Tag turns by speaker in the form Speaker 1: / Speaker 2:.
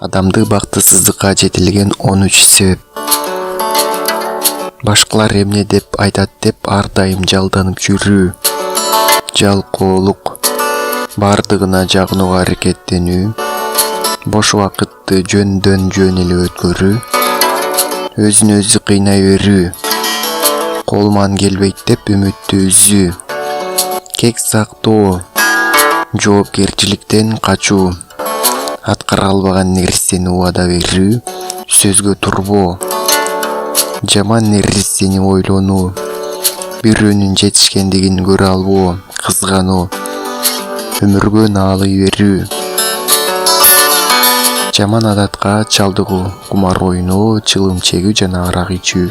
Speaker 1: Адамды бактысыздыкка жетелеген 13 себеп. Башкалар эмне деп айтат деп ар дайым жалданып жүрүү. Жалкоолук, бардыгына жагынууга аракеттенүү, бош убакытты жөндөн жөн эле өткөрүү, өзүн өзү кыйнай берүү, колуман келбейт деп үмүттү үзүү, кек сактоо, жоопкерчиликтен качуу, аткара албаган нерсени убада берүү, сөзгө турбоо, жаман нерсени ойлонуу, бирөөнүн жетишкендигин көрө албоо, кызгануу, өмүргө наалый берүү, жаман адатка чалдыгуу, кумар ойноо, чылым чегүү жана арак ичүү.